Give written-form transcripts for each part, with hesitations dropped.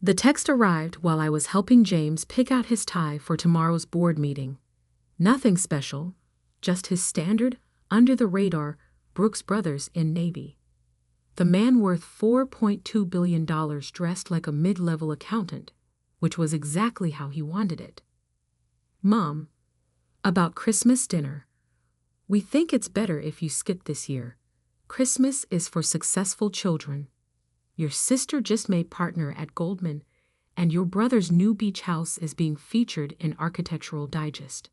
The text arrived while I was helping James pick out his tie for tomorrow's board meeting. Nothing special, just his standard, under-the-radar Brooks Brothers in Navy. The man worth $4.2 billion dressed like a mid-level accountant, which was exactly how he wanted it. Mom, about Christmas dinner. We think it's better if you skip this year. Christmas is for successful children. Your sister just made partner at Goldman, and your brother's new beach house is being featured in Architectural Digest.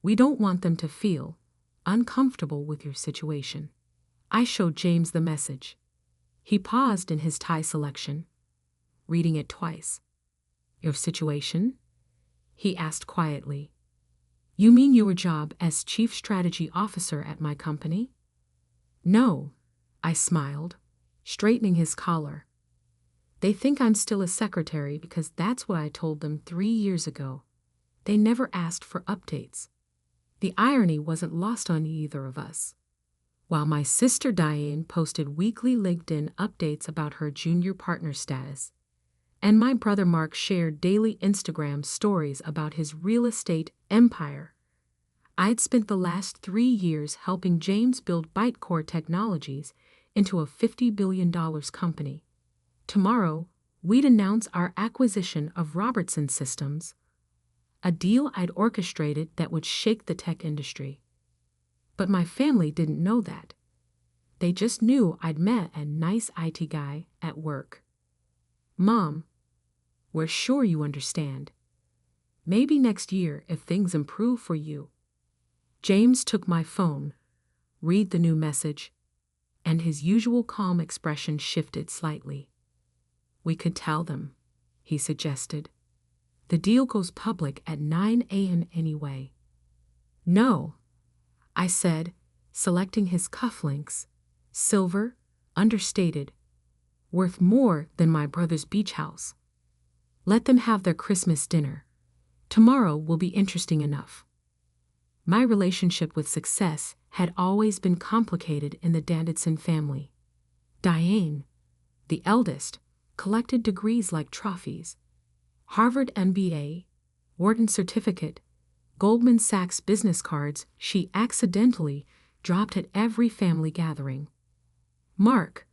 We don't want them to feel uncomfortable with your situation. I showed James the message. He paused in his tie selection, reading it twice. Your situation? He asked quietly. You mean your job as Chief Strategy Officer at my company? No, I smiled, straightening his collar. They think I'm still a secretary because that's what I told them 3 years ago. They never asked for updates. The irony wasn't lost on either of us. While my sister Diane posted weekly LinkedIn updates about her junior partner status, and my brother Mark shared daily Instagram stories about his real estate empire, I'd spent the last 3 years helping James build Bytecore Technologies into a $50 billion company. Tomorrow, we'd announce our acquisition of Robertson Systems, a deal I'd orchestrated that would shake the tech industry. But my family didn't know that. They just knew I'd met a nice IT guy at work. Mom, we're sure you understand. Maybe next year if things improve for you. James took my phone, read the new message, and his usual calm expression shifted slightly. We could tell them, he suggested. The deal goes public at 9 a.m. anyway. No, I said, selecting his cufflinks, silver, understated, worth more than my brother's beach house. Let them have their Christmas dinner. Tomorrow will be interesting enough. My relationship with success had always been complicated in the Davidson family. Diane, the eldest, collected degrees like trophies. Harvard MBA, Wharton certificate, Goldman Sachs business cards she accidentally dropped at every family gathering. Mark,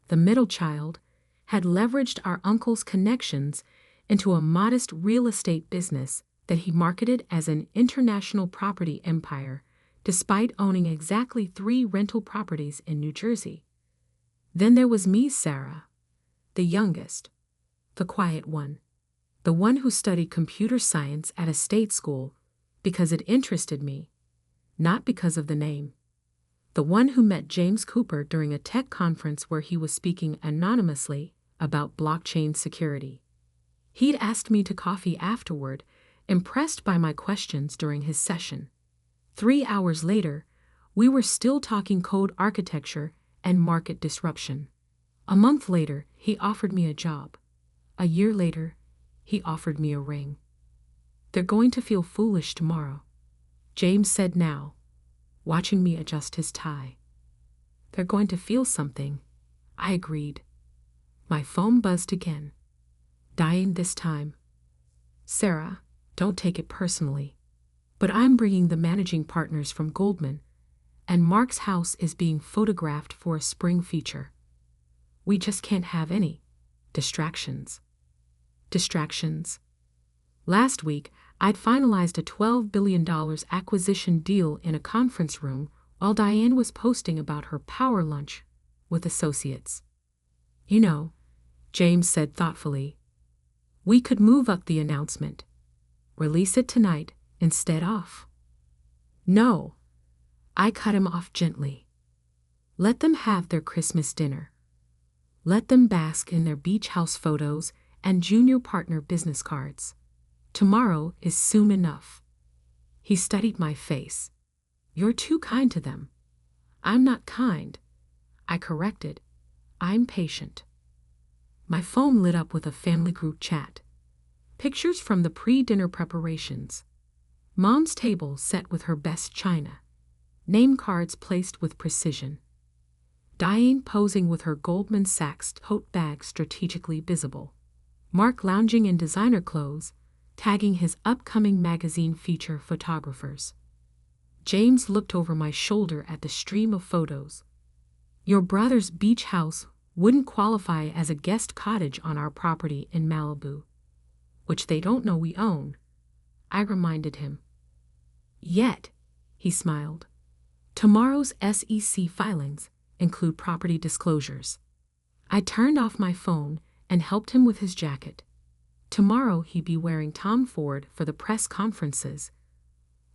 the middle child, had leveraged our uncle's connections into a modest real estate business that he marketed as an international property empire, despite owning exactly 3 rental properties in New Jersey. Then there was me, Sarah, the youngest, the quiet one, the one who studied computer science at a state school because it interested me, not because of the name. The one who met James Cooper during a tech conference where he was speaking anonymously about blockchain security. He'd asked me to coffee afterward, impressed by my questions during his session. 3 hours later, we were still talking code architecture and market disruption. A month later, he offered me a job. A year later, he offered me a ring. They're going to feel foolish tomorrow, James said now, watching me adjust his tie. They're going to feel something, I agreed. My phone buzzed again. Diane this time. Sarah, don't take it personally, but I'm bringing the managing partners from Goldman, and Mark's house is being photographed for a spring feature. We just can't have any distractions. Distractions. Last week, I'd finalized a $12 billion acquisition deal in a conference room while Diane was posting about her power lunch with associates. You know, James said thoughtfully, we could move up the announcement. Release it tonight instead of. No, I cut him off gently. Let them have their Christmas dinner. Let them bask in their beach house photos and junior partner business cards. Tomorrow is soon enough. He studied my face. You're too kind to them. I'm not kind. I corrected. I'm patient. My phone lit up with a family group chat. Pictures from the pre-dinner preparations. Mom's table set with her best china. Name cards placed with precision. Diane posing with her Goldman Sachs tote bag strategically visible. Mark lounging in designer clothes, tagging his upcoming magazine feature photographers. James looked over my shoulder at the stream of photos. Your brother's beach house wouldn't qualify as a guest cottage on our property in Malibu, which they don't know we own, I reminded him. Yet, he smiled. Tomorrow's SEC filings include property disclosures. I turned off my phone and helped him with his jacket. Tomorrow he'd be wearing Tom Ford for the press conferences.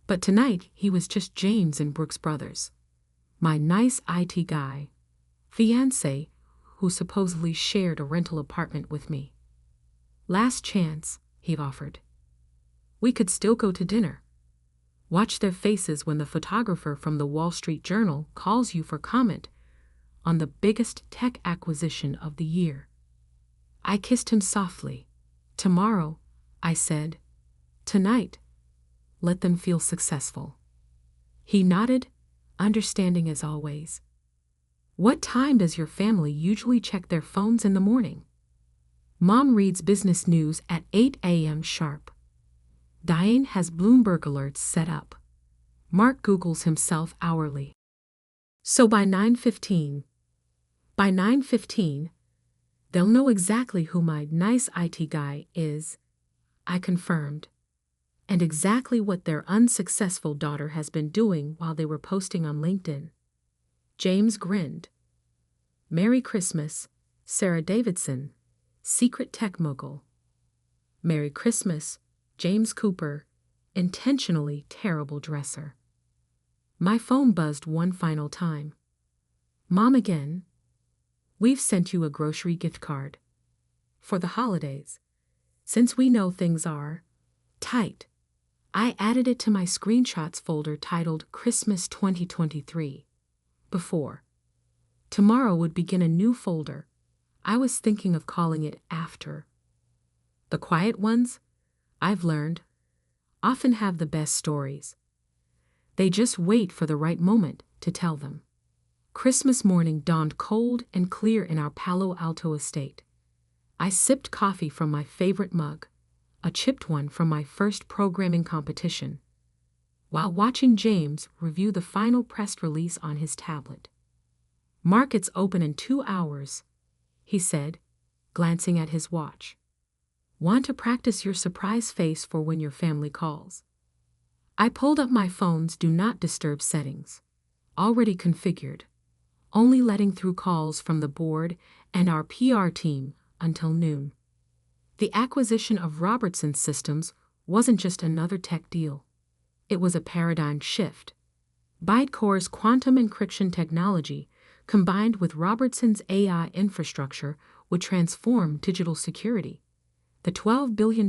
But tonight he was just James and Brooks Brothers. My nice IT guy, Fiancé, who supposedly shared a rental apartment with me. Last chance, he offered. We could still go to dinner. Watch their faces when the photographer from the Wall Street Journal calls you for comment on the biggest tech acquisition of the year. I kissed him softly. Tomorrow, I said. Tonight, let them feel successful. He nodded, understanding as always. What time does your family usually check their phones in the morning? Mom reads business news at 8 a.m. sharp. Diane has Bloomberg alerts set up. Mark Googles himself hourly. So by 9:15, they'll know exactly who my nice IT guy is, I confirmed, and exactly what their unsuccessful daughter has been doing while they were posting on LinkedIn. James grinned. Merry Christmas, Sarah Davidson, secret tech mogul. Merry Christmas, James Cooper, intentionally terrible dresser. My phone buzzed one final time. Mom again. We've sent you a grocery gift card. For the holidays. Since we know things are tight, I added it to my screenshots folder titled Christmas 2023. Before. Tomorrow would begin a new folder. I was thinking of calling it After. The quiet ones, I've learned, often have the best stories. They just wait for the right moment to tell them. Christmas morning dawned cold and clear in our Palo Alto estate. I sipped coffee from my favorite mug, a chipped one from my first programming competition, while watching James review the final press release on his tablet. Market's open in 2 hours, he said, glancing at his watch. Want to practice your surprise face for when your family calls? I pulled up my phone's Do Not Disturb settings, already configured, only letting through calls from the board and our PR team until noon. The acquisition of Robertson Systems wasn't just another tech deal. It was a paradigm shift. Bytecore's quantum encryption technology, combined with Robertson's AI infrastructure, would transform digital security. The $12 billion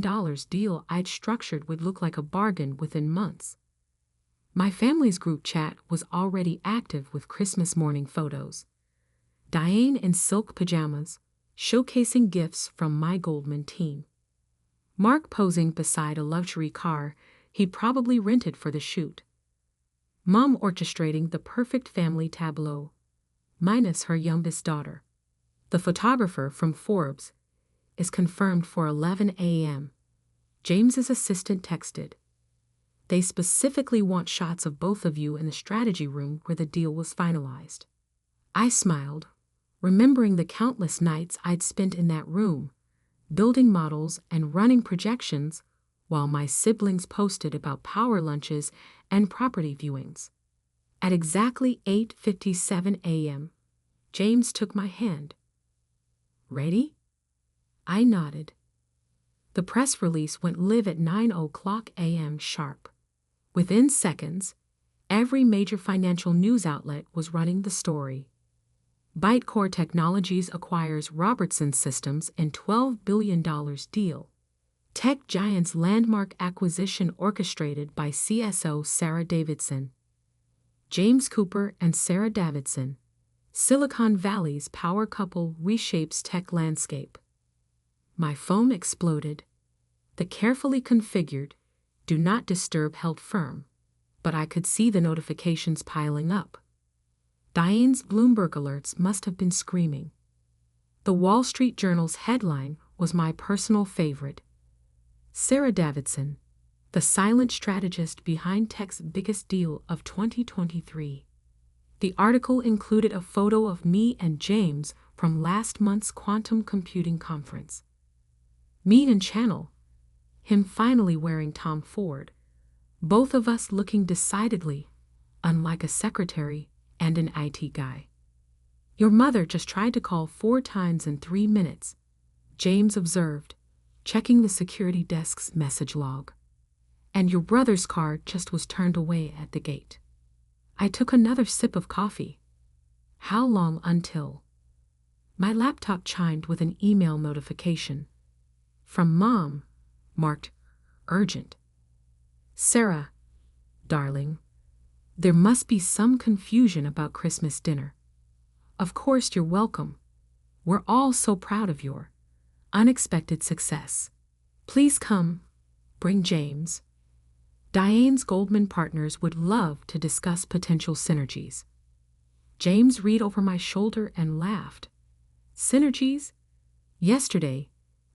deal I'd structured would look like a bargain within months. My family's group chat was already active with Christmas morning photos. Diane in silk pajamas, showcasing gifts from my Goldman team. Mark posing beside a luxury car he probably rented for the shoot. Mom orchestrating the perfect family tableau, minus her youngest daughter. The photographer from Forbes is confirmed for 11 a.m. James's assistant texted. They specifically want shots of both of you in the strategy room where the deal was finalized. I smiled, remembering the countless nights I'd spent in that room, building models and running projections while my siblings posted about power lunches and property viewings. At exactly 8:57 a.m., James took my hand. Ready? I nodded. The press release went live at 9:00 a.m. sharp. Within seconds, every major financial news outlet was running the story. Bytecore Technologies acquires Robertson Systems in $12 billion deal. Tech giant's landmark acquisition orchestrated by CSO Sarah Davidson. James Cooper and Sarah Davidson. Silicon Valley's power couple reshapes tech landscape. My phone exploded. The carefully configured Do Not Disturb held firm, but I could see the notifications piling up. Diane's Bloomberg alerts must have been screaming. The Wall Street Journal's headline was my personal favorite. Sarah Davidson, the silent strategist behind tech's biggest deal of 2023. The article included a photo of me and James from last month's quantum computing conference. Me and Channel, him finally wearing Tom Ford, both of us looking decidedly unlike a secretary and an IT guy. Your mother just tried to call 4 times in 3 minutes, James observed, checking the security desk's message log. And your brother's car just was turned away at the gate. I took another sip of coffee. How long until? My laptop chimed with an email notification. From Mom, marked urgent. Sarah, darling, there must be some confusion about Christmas dinner. Of course you're welcome. We're all so proud of your unexpected success. Please come. Bring James. Diane's Goldman partners would love to discuss potential synergies. James read over my shoulder and laughed. Synergies? Yesterday,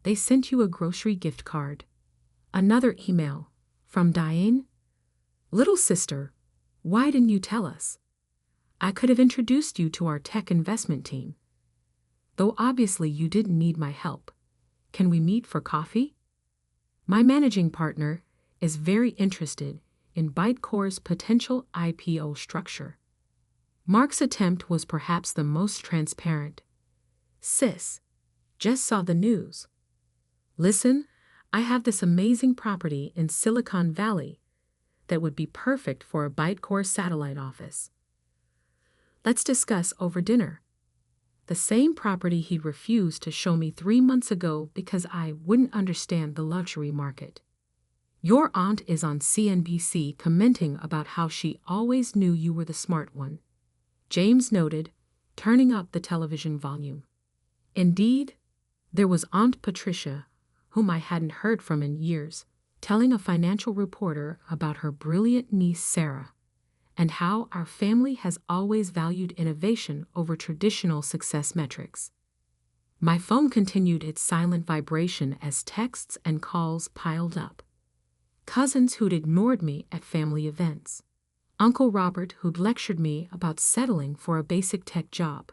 they sent you a grocery gift card. Another email from Diane. Little sister, why didn't you tell us? I could have introduced you to our tech investment team. Though obviously you didn't need my help. Can we meet for coffee? My managing partner is very interested in Bytecore's potential IPO structure. Mark's attempt was perhaps the most transparent. Sis, just saw the news. Listen, I have this amazing property in Silicon Valley that would be perfect for a Bytecore satellite office. Let's discuss over dinner. The same property he refused to show me 3 months ago because I wouldn't understand the luxury market. Your aunt is on CNBC commenting about how she always knew you were the smart one. James noted, turning up the television volume. Indeed, there was Aunt Patricia, whom I hadn't heard from in years, telling a financial reporter about her brilliant niece Sarah, and how our family has always valued innovation over traditional success metrics. My phone continued its silent vibration as texts and calls piled up. Cousins who'd ignored me at family events. Uncle Robert who'd lectured me about settling for a basic tech job.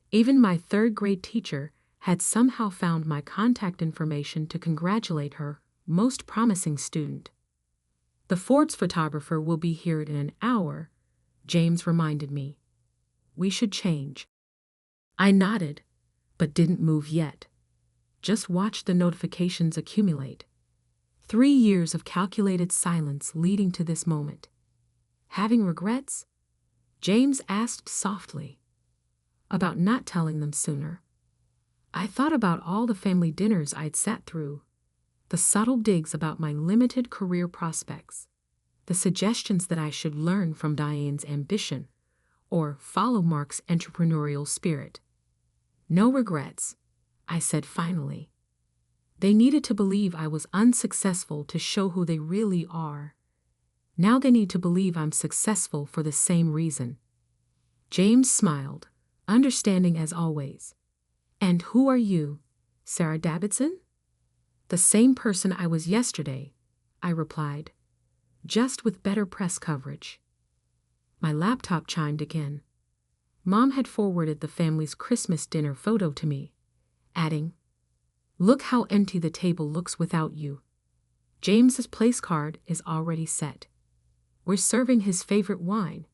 Even my 3rd grade teacher had somehow found my contact information to congratulate her most promising student. The Forbes photographer will be here in an hour, James reminded me. We should change. I nodded, but didn't move yet. Just watched the notifications accumulate. 3 years of calculated silence leading to this moment. Having regrets? James asked softly. About not telling them sooner. I thought about all the family dinners I'd sat through, the subtle digs about my limited career prospects, the suggestions that I should learn from Diane's ambition or follow Mark's entrepreneurial spirit. No regrets, I said finally. They needed to believe I was unsuccessful to show who they really are. Now they need to believe I'm successful for the same reason. James smiled, understanding as always. And who are you, Sarah Davidson? The same person I was yesterday, I replied, just with better press coverage. My laptop chimed again. Mom had forwarded the family's Christmas dinner photo to me, adding, Look how empty the table looks without you. James's place card is already set. We're serving his favorite wine.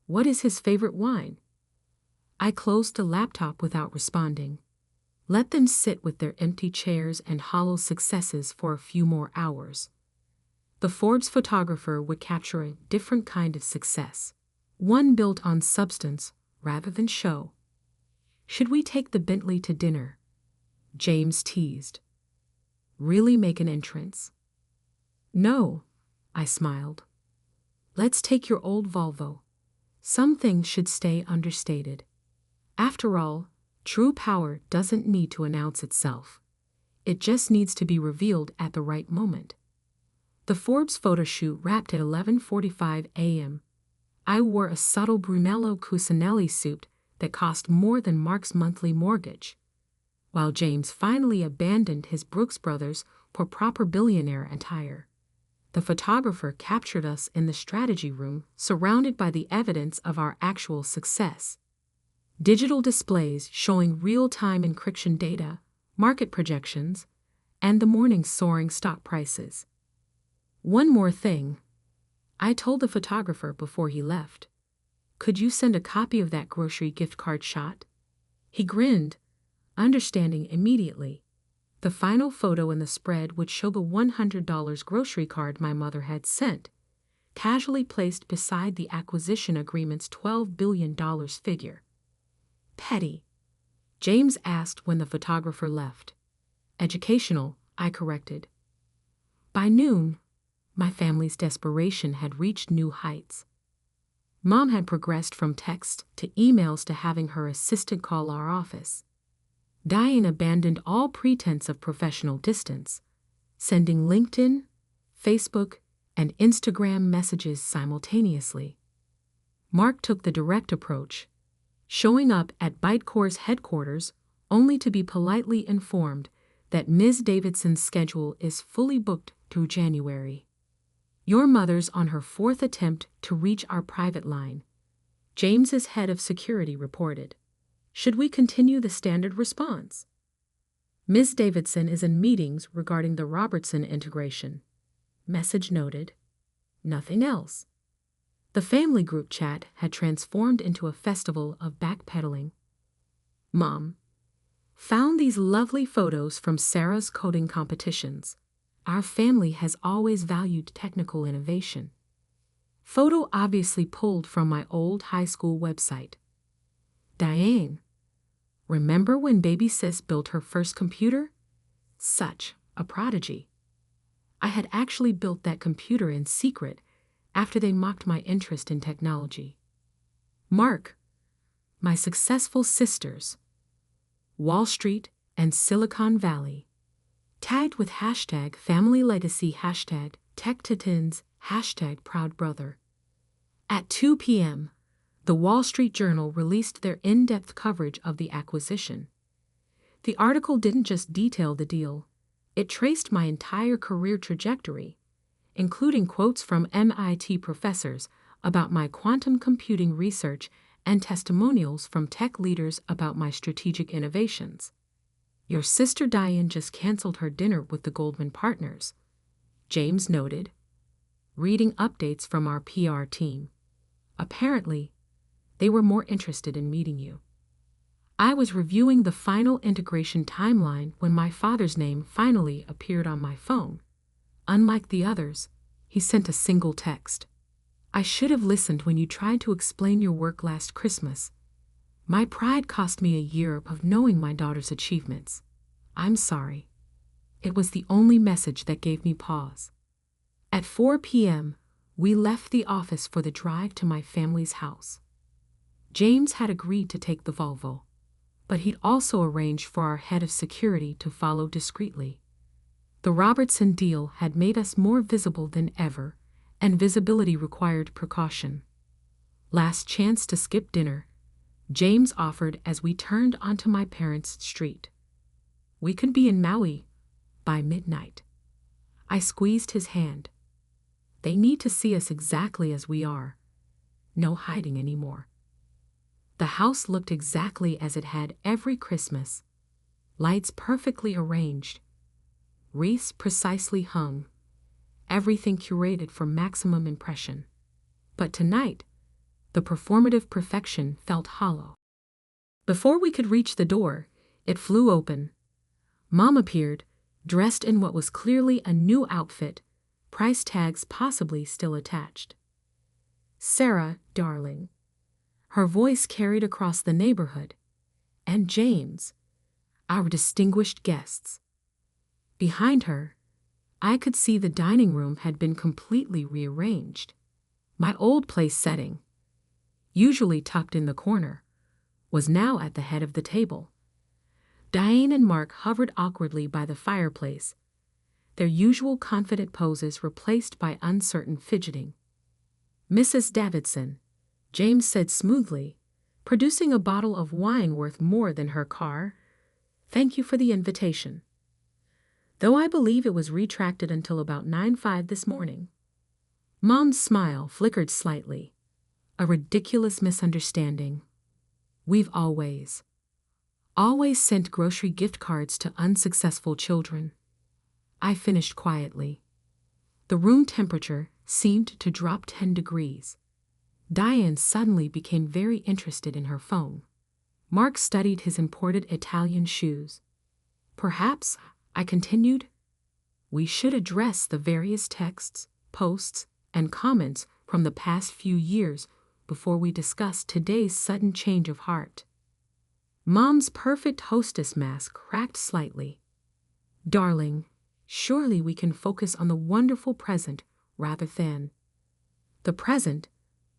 What is his favorite wine? I closed the laptop without responding. Let them sit with their empty chairs and hollow successes for a few more hours. The Forbes photographer would capture a different kind of success, one built on substance rather than show. Should we take the Bentley to dinner? James teased. Really make an entrance? No, I smiled. Let's take your old Volvo. Some things should stay understated. After all, true power doesn't need to announce itself. It just needs to be revealed at the right moment. The Forbes photo shoot wrapped at 11:45 a.m. I wore a subtle Brunello Cucinelli suit that cost more than Mark's monthly mortgage. while James finally abandoned his Brooks Brothers for proper billionaire attire. The photographer captured us in the strategy room, surrounded by the evidence of our actual success. Digital displays showing real-time encryption data, market projections, and the morning's soaring stock prices. One more thing, I told the photographer before he left. Could you send a copy of that grocery gift card shot? He grinned, understanding immediately. The final photo in the spread would show the $100 grocery card my mother had sent, casually placed beside the acquisition agreement's $12 billion figure. Petty, James asked when the photographer left. Educational, I corrected. By noon, my family's desperation had reached new heights. Mom had progressed from text to emails to having her assistant call our office. Diane abandoned all pretense of professional distance, sending LinkedIn, Facebook, and Instagram messages simultaneously. Mark took the direct approach, showing up at Bytecore's headquarters only to be politely informed that Ms. Davidson's schedule is fully booked through January. Your mother's on her fourth attempt to reach our private line, James's head of security reported. Should we continue the standard response? Ms. Davidson is in meetings regarding the Robertson integration. Message noted. Nothing else. The family group chat had transformed into a festival of backpedaling. Mom, found these lovely photos from Sarah's coding competitions. Our family has always valued technical innovation. Photo obviously pulled from my old high school website. Diane, remember when baby sis built her first computer? Such a prodigy. I had actually built that computer in secret after they mocked my interest in technology. Mark, my successful sisters, Wall Street and Silicon Valley, tagged with hashtag family legacy, hashtag tech titans, hashtag proud brother. At 2 p.m., the Wall Street Journal released their in-depth coverage of the acquisition. The article didn't just detail the deal, it traced my entire career trajectory, including quotes from MIT professors about my quantum computing research and testimonials from tech leaders about my strategic innovations. Your sister Diane just canceled her dinner with the Goldman partners, James noted, reading updates from our PR team. Apparently, they were more interested in meeting you. I was reviewing the final integration timeline when my father's name finally appeared on my phone. Unlike the others, he sent a single text. I should have listened when you tried to explain your work last Christmas. My pride cost me a year of knowing my daughter's achievements. I'm sorry. It was the only message that gave me pause. At 4 p.m., we left the office for the drive to my family's house. James had agreed to take the Volvo, but he'd also arranged for our head of security to follow discreetly. The Robertson deal had made us more visible than ever, and visibility required precaution. Last chance to skip dinner, James offered as we turned onto my parents' street. We could be in Maui by midnight. I squeezed his hand. They need to see us exactly as we are. No hiding anymore. The house looked exactly as it had every Christmas. Lights perfectly arranged. Wreaths precisely hung. Everything curated for maximum impression. But tonight, the performative perfection felt hollow. Before we could reach the door, it flew open. Mom appeared, dressed in what was clearly a new outfit, price tags possibly still attached. Sarah, darling. Her voice carried across the neighborhood. And James, our distinguished guests. Behind her, I could see the dining room had been completely rearranged. My old place setting, usually tucked in the corner, was now at the head of the table. Diane and Mark hovered awkwardly by the fireplace, their usual confident poses replaced by uncertain fidgeting. Mrs. Davidson, James said smoothly, producing a bottle of wine worth more than her car, Thank you for the invitation. Though I believe it was retracted until about 9:05 this morning. Mom's smile flickered slightly. A ridiculous misunderstanding. We've always sent grocery gift cards to unsuccessful children. I finished quietly. The room temperature seemed to drop 10 degrees. Diane suddenly became very interested in her phone. Mark studied his imported Italian shoes. Perhaps, I continued, we should address the various texts, posts, and comments from the past few years before we discuss today's sudden change of heart. Mom's perfect hostess mask cracked slightly. Darling, surely we can focus on the wonderful present rather than the present,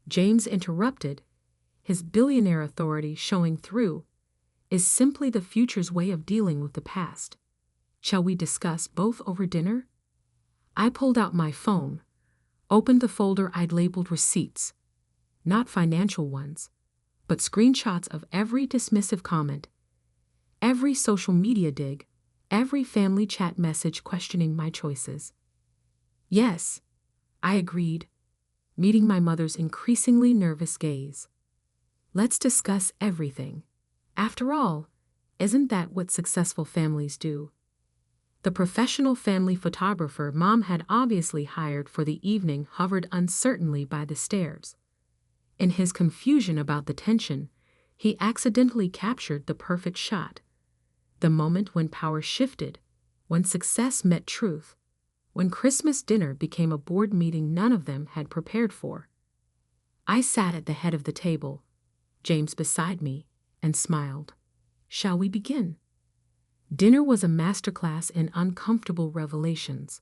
James interrupted, his billionaire authority showing through, is simply the future's way of dealing with the past. Shall we discuss both over dinner? I pulled out my phone, opened the folder I'd labeled receipts, not financial ones, but screenshots of every dismissive comment, every social media dig, every family chat message questioning my choices. Yes, I agreed, meeting my mother's increasingly nervous gaze. Let's discuss everything. After all, isn't that what successful families do? The professional family photographer Mom had obviously hired for the evening hovered uncertainly by the stairs. In his confusion about the tension, he accidentally captured the perfect shot. The moment when power shifted, when success met truth, when Christmas dinner became a board meeting none of them had prepared for. I sat at the head of the table, James beside me, and smiled. Shall we begin? Dinner was a masterclass in uncomfortable revelations.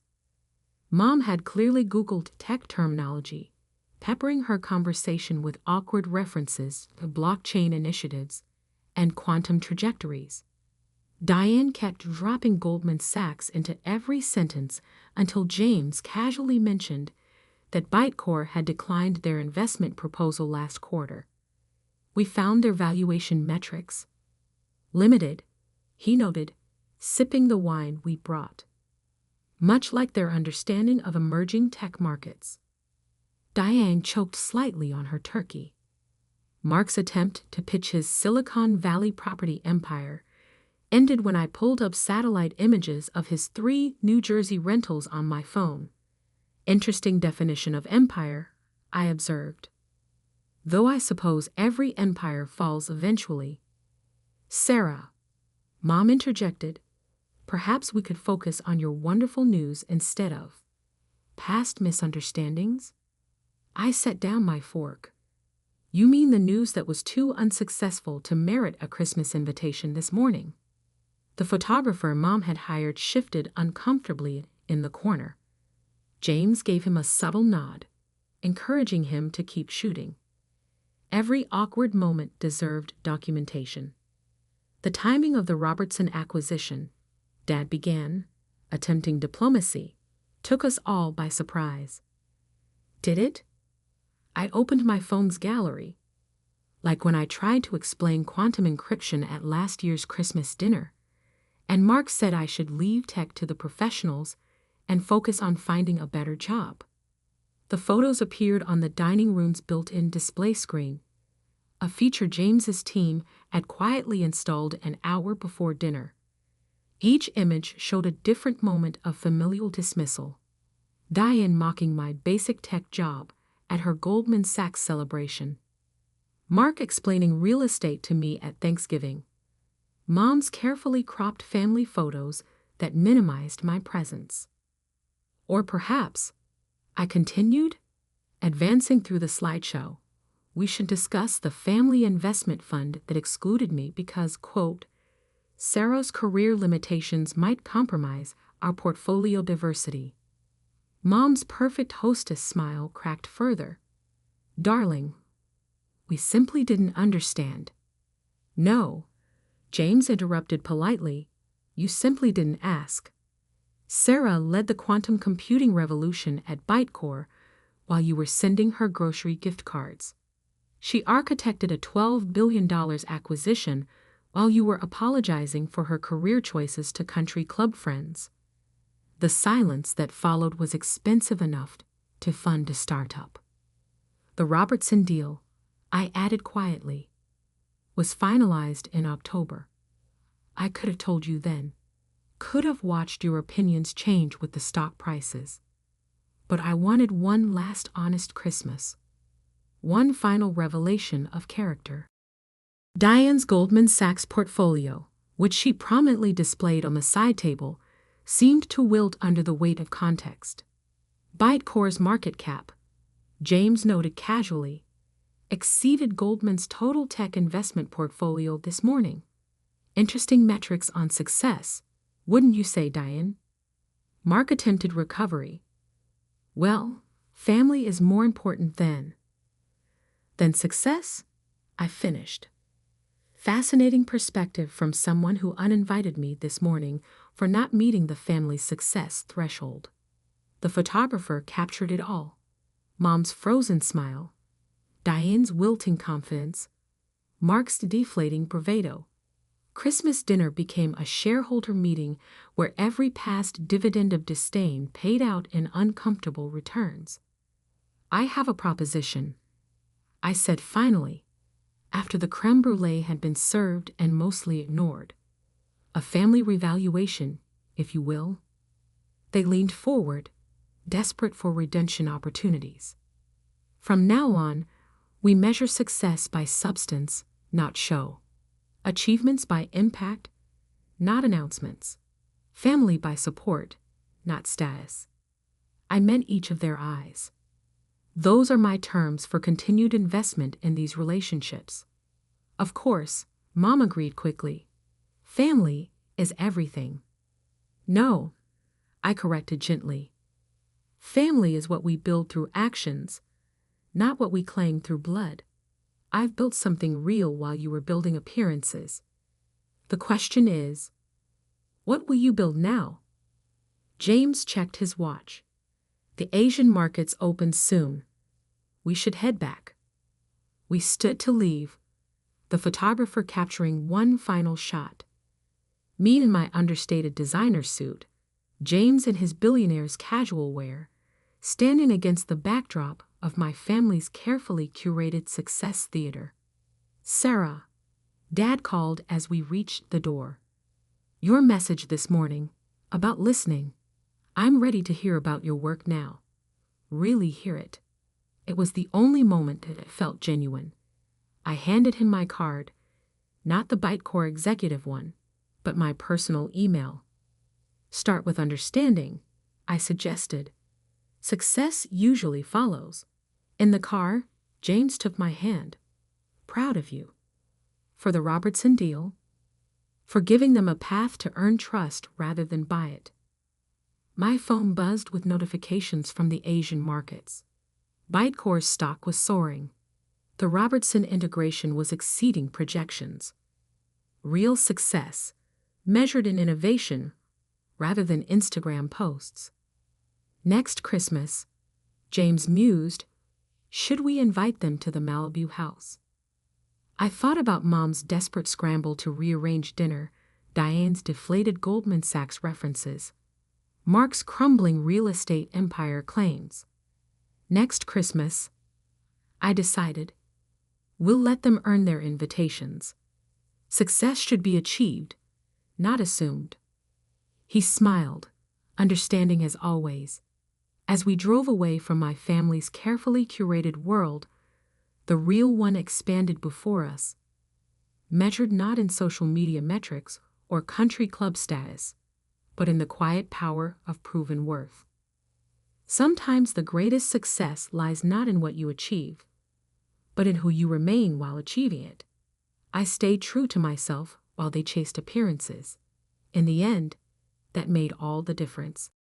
Mom had clearly Googled tech terminology, peppering her conversation with awkward references to blockchain initiatives and quantum trajectories. Diane kept dropping Goldman Sachs into every sentence until James casually mentioned that Bytecore had declined their investment proposal last quarter. We found their valuation metrics limited, he noted, sipping the wine we brought. Much like their understanding of emerging tech markets. Diane choked slightly on her turkey. Mark's attempt to pitch his Silicon Valley property empire ended when I pulled up satellite images of his 3 New Jersey rentals on my phone. Interesting definition of empire, I observed. Though I suppose every empire falls eventually. Sarah, Mom interjected, perhaps we could focus on your wonderful news instead of past misunderstandings? I set down my fork. You mean the news that was too unsuccessful to merit a Christmas invitation this morning? The photographer Mom had hired shifted uncomfortably in the corner. James gave him a subtle nod, encouraging him to keep shooting. Every awkward moment deserved documentation. The timing of the Robertson acquisition, Dad began, attempting diplomacy, took us all by surprise. Did it? I opened my phone's gallery, like when I tried to explain quantum encryption at last year's Christmas dinner, and Mark said I should leave tech to the professionals and focus on finding a better job. The photos appeared on the dining room's built-in display screen, a feature James's team had quietly installed an hour before dinner. Each image showed a different moment of familial dismissal. Diane mocking my basic tech job at her Goldman Sachs celebration. Mark explaining real estate to me at Thanksgiving. Mom's carefully cropped family photos that minimized my presence. Or perhaps, I continued, advancing through the slideshow, we should discuss the family investment fund that excluded me because, quote, Sarah's career limitations might compromise our portfolio diversity. Mom's perfect hostess smile cracked further. Darling, we simply didn't understand. No, James interrupted politely, you simply didn't ask. Sarah led the quantum computing revolution at Bytecore while you were sending her grocery gift cards. She architected a $12 billion acquisition while you were apologizing for her career choices to country club friends. The silence that followed was expensive enough to fund a startup. The Robertson deal, I added quietly, was finalized in October. I could have told you then, could have watched your opinions change with the stock prices. But I wanted one last honest Christmas. One final revelation of character. Diane's Goldman Sachs portfolio, which she prominently displayed on the side table, seemed to wilt under the weight of context. Bitcore's market cap, James noted casually, exceeded Goldman's total tech investment portfolio this morning. Interesting metrics on success, wouldn't you say, Diane? Mark attempted recovery. Well, family is more important than success, I finished. Fascinating perspective from someone who uninvited me this morning for not meeting the family's success threshold. The photographer captured it all. Mom's frozen smile, Diane's wilting confidence, Mark's deflating bravado. Christmas dinner became a shareholder meeting where every past dividend of disdain paid out in uncomfortable returns. I have a proposition, I said finally, after the creme brulee had been served and mostly ignored. A family revaluation, if you will. They leaned forward, desperate for redemption opportunities. From now on, we measure success by substance, not show. Achievements by impact, not announcements. Family by support, not status. I met each of their eyes. Those are my terms for continued investment in these relationships. Of course, Mom agreed quickly. Family is everything. No, I corrected gently. Family is what we build through actions, not what we claim through blood. I've built something real while you were building appearances. The question is, what will you build now? James checked his watch. The Asian markets open soon. We should head back. We stood to leave, the photographer capturing one final shot. Me in my understated designer suit, James in his billionaire's casual wear, standing against the backdrop of my family's carefully curated success theater. Sarah, Dad called as we reached the door. Your message this morning, about listening. I'm ready to hear about your work now. Really hear it. It was the only moment that it felt genuine. I handed him my card, not the Bitcore executive one, but my personal email. Start with understanding, I suggested. Success usually follows. In the car, James took my hand. Proud of you. For the Robertson deal. For giving them a path to earn trust rather than buy it. My phone buzzed with notifications from the Asian markets. Bitcore's stock was soaring. The Robertson integration was exceeding projections. Real success, measured in innovation rather than Instagram posts. Next Christmas, James mused, should we invite them to the Malibu house? I thought about Mom's desperate scramble to rearrange dinner, Diane's deflated Goldman Sachs references, Mark's crumbling real estate empire claims. Next Christmas, I decided, we'll let them earn their invitations. Success should be achieved, not assumed. He smiled, understanding as always. As we drove away from my family's carefully curated world, the real one expanded before us, measured not in social media metrics or country club status, but in the quiet power of proven worth. Sometimes the greatest success lies not in what you achieve, but in who you remain while achieving it. I stayed true to myself while they chased appearances. In the end, that made all the difference.